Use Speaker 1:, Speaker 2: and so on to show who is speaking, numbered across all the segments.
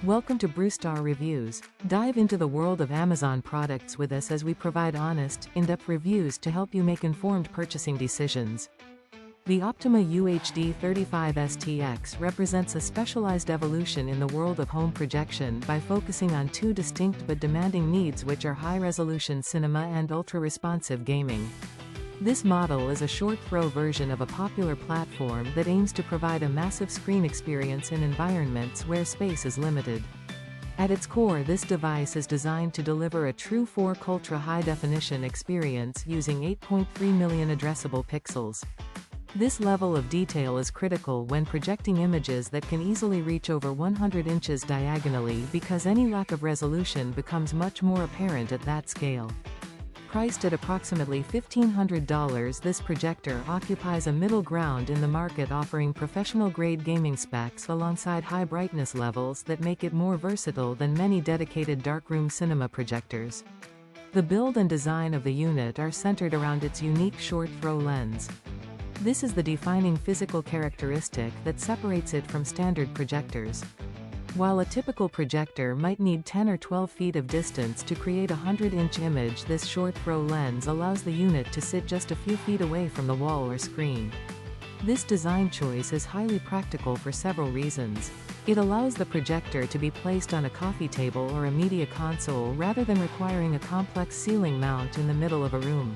Speaker 1: Welcome to Brewstar Reviews. Dive into the world of Amazon products with us as we provide honest, in-depth reviews to help you make informed purchasing decisions. The Optoma UHD 35STX represents a specialized evolution in the world of home projection by focusing on two distinct but demanding needs, which are high-resolution cinema and ultra-responsive gaming. This model is a short-throw version of a popular platform that aims to provide a massive screen experience in environments where space is limited. At its core, this device is designed to deliver a true 4K ultra-high-definition experience using 8.3 million addressable pixels. This level of detail is critical when projecting images that can easily reach over 100 inches diagonally, because any lack of resolution becomes much more apparent at that scale. Priced at approximately $1,500, this projector occupies a middle ground in the market, offering professional-grade gaming specs alongside high brightness levels that make it more versatile than many dedicated darkroom cinema projectors. The build and design of the unit are centered around its unique short-throw lens. This is the defining physical characteristic that separates it from standard projectors. While a typical projector might need 10 or 12 feet of distance to create a 100-inch image, this short-throw lens allows the unit to sit just a few feet away from the wall or screen. This design choice is highly practical for several reasons. It allows the projector to be placed on a coffee table or a media console rather than requiring a complex ceiling mount in the middle of a room.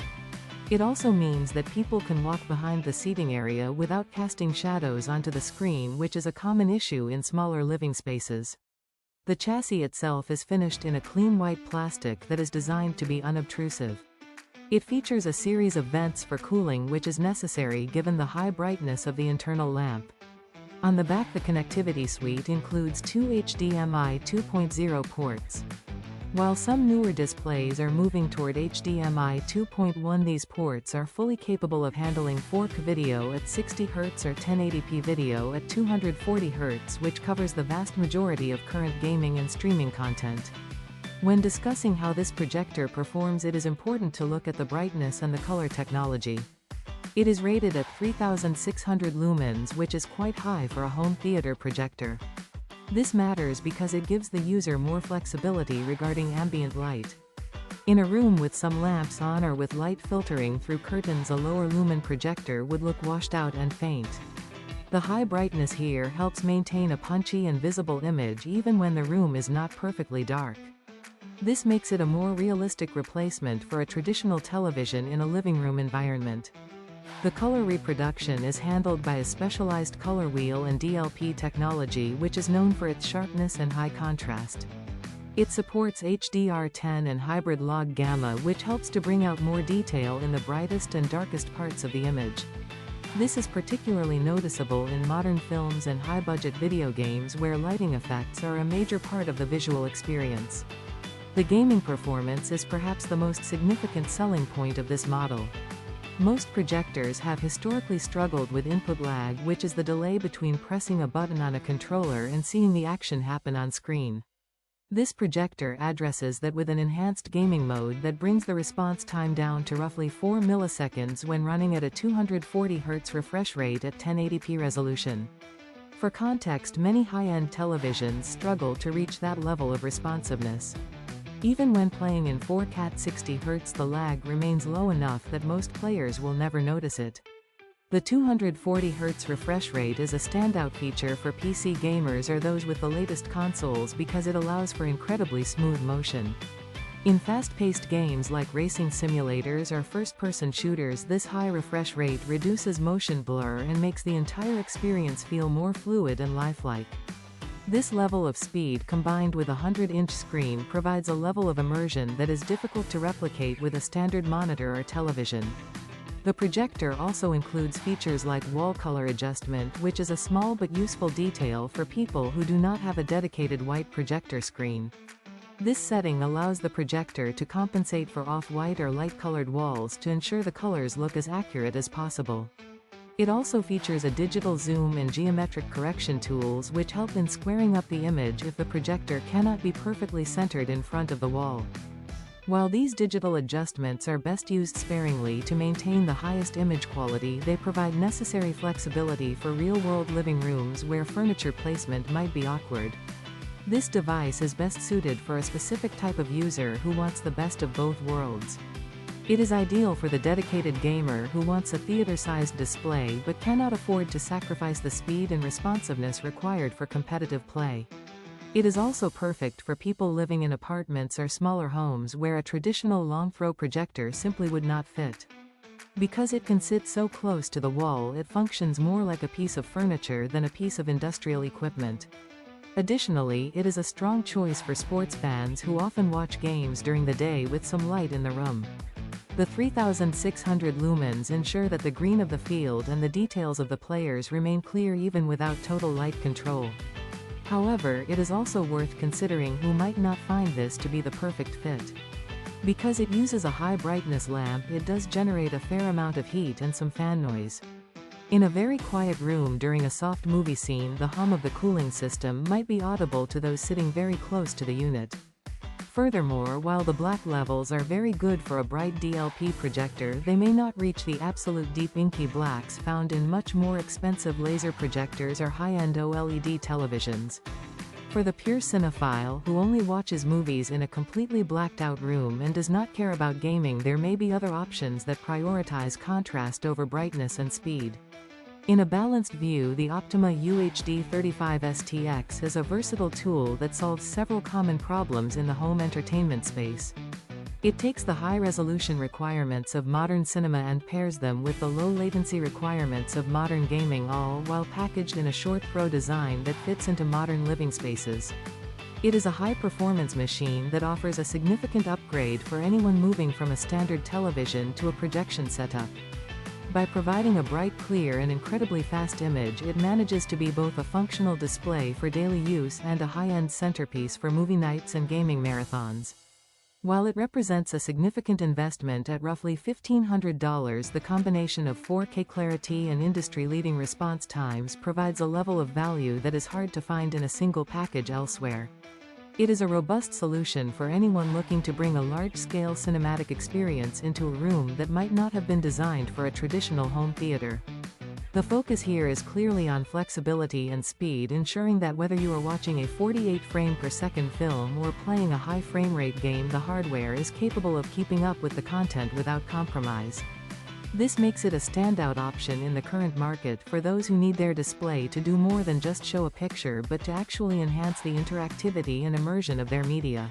Speaker 1: It also means that people can walk behind the seating area without casting shadows onto the screen, which is a common issue in smaller living spaces. The chassis itself is finished in a clean white plastic that is designed to be unobtrusive. It features a series of vents for cooling, which is necessary given the high brightness of the internal lamp. On the back, the connectivity suite includes two HDMI 2.0 ports. While some newer displays are moving toward HDMI 2.1, these ports are fully capable of handling 4K video at 60 Hz or 1080p video at 240 Hz, which covers the vast majority of current gaming and streaming content. When discussing how this projector performs, it is important to look at the brightness and the color technology. It is rated at 3600 lumens, which is quite high for a home theater projector. This matters because it gives the user more flexibility regarding ambient light. In a room with some lamps on or with light filtering through curtains, a lower lumen projector would look washed out and faint. The high brightness here helps maintain a punchy and visible image even when the room is not perfectly dark. This makes it a more realistic replacement for a traditional television in a living room environment. The color reproduction is handled by a specialized color wheel and DLP technology, which is known for its sharpness and high contrast. It supports HDR10 and hybrid log gamma, which helps to bring out more detail in the brightest and darkest parts of the image. This is particularly noticeable in modern films and high-budget video games, where lighting effects are a major part of the visual experience. The gaming performance is perhaps the most significant selling point of this model. Most projectors have historically struggled with input lag, which is the delay between pressing a button on a controller and seeing the action happen on screen. This projector addresses that with an enhanced gaming mode that brings the response time down to roughly 4 milliseconds when running at a 240 Hz refresh rate at 1080p resolution. For context, many high-end televisions struggle to reach that level of responsiveness. Even when playing in 4K at 60 Hz, the lag remains low enough that most players will never notice it. The 240 Hz refresh rate is a standout feature for PC gamers or those with the latest consoles because it allows for incredibly smooth motion. In fast-paced games like racing simulators or first-person shooters, this high refresh rate reduces motion blur and makes the entire experience feel more fluid and lifelike. This level of speed, combined with a 100-inch screen, provides a level of immersion that is difficult to replicate with a standard monitor or television. The projector also includes features like wall color adjustment, which is a small but useful detail for people who do not have a dedicated white projector screen. This setting allows the projector to compensate for off-white or light-colored walls to ensure the colors look as accurate as possible. It also features a digital zoom and geometric correction tools, which help in squaring up the image if the projector cannot be perfectly centered in front of the wall. While these digital adjustments are best used sparingly to maintain the highest image quality, they provide necessary flexibility for real-world living rooms where furniture placement might be awkward. This device is best suited for a specific type of user who wants the best of both worlds. It is ideal for the dedicated gamer who wants a theater-sized display but cannot afford to sacrifice the speed and responsiveness required for competitive play. It is also perfect for people living in apartments or smaller homes where a traditional long-throw projector simply would not fit. Because it can sit so close to the wall, it functions more like a piece of furniture than a piece of industrial equipment. Additionally, it is a strong choice for sports fans who often watch games during the day with some light in the room. The 3600 lumens ensure that the green of the field and the details of the players remain clear even without total light control. However, it is also worth considering who might not find this to be the perfect fit. Because it uses a high brightness lamp, it does generate a fair amount of heat and some fan noise. In a very quiet room during a soft movie scene, the hum of the cooling system might be audible to those sitting very close to the unit. Furthermore, while the black levels are very good for a bright DLP projector, they may not reach the absolute deep inky blacks found in much more expensive laser projectors or high-end OLED televisions. For the pure cinephile who only watches movies in a completely blacked-out room and does not care about gaming, there may be other options that prioritize contrast over brightness and speed. In a balanced view, the Optoma UHD35STX is a versatile tool that solves several common problems in the home entertainment space. It takes the high-resolution requirements of modern cinema and pairs them with the low-latency requirements of modern gaming, all while packaged in a short-throw design that fits into modern living spaces. It is a high-performance machine that offers a significant upgrade for anyone moving from a standard television to a projection setup. By providing a bright, clear and incredibly fast image, it manages to be both a functional display for daily use and a high-end centerpiece for movie nights and gaming marathons. While it represents a significant investment at roughly $1,500, the combination of 4K clarity and industry-leading response times provides a level of value that is hard to find in a single package elsewhere. It is a robust solution for anyone looking to bring a large-scale cinematic experience into a room that might not have been designed for a traditional home theater. The focus here is clearly on flexibility and speed, ensuring that whether you are watching a 48 frame per second film or playing a high frame rate game, the hardware is capable of keeping up with the content without compromise. This makes it a standout option in the current market for those who need their display to do more than just show a picture but to actually enhance the interactivity and immersion of their media.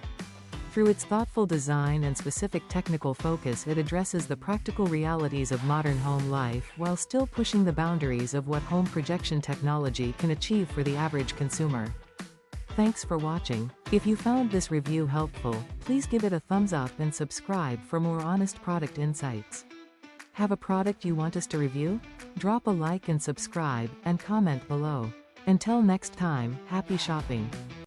Speaker 1: Through its thoughtful design and specific technical focus, it addresses the practical realities of modern home life while still pushing the boundaries of what home projection technology can achieve for the average consumer. Thanks for watching. If you found this review helpful, please give it a thumbs up and subscribe for more honest product insights. Have a product you want us to review? Drop a like and subscribe, and comment below. Until next time, happy shopping.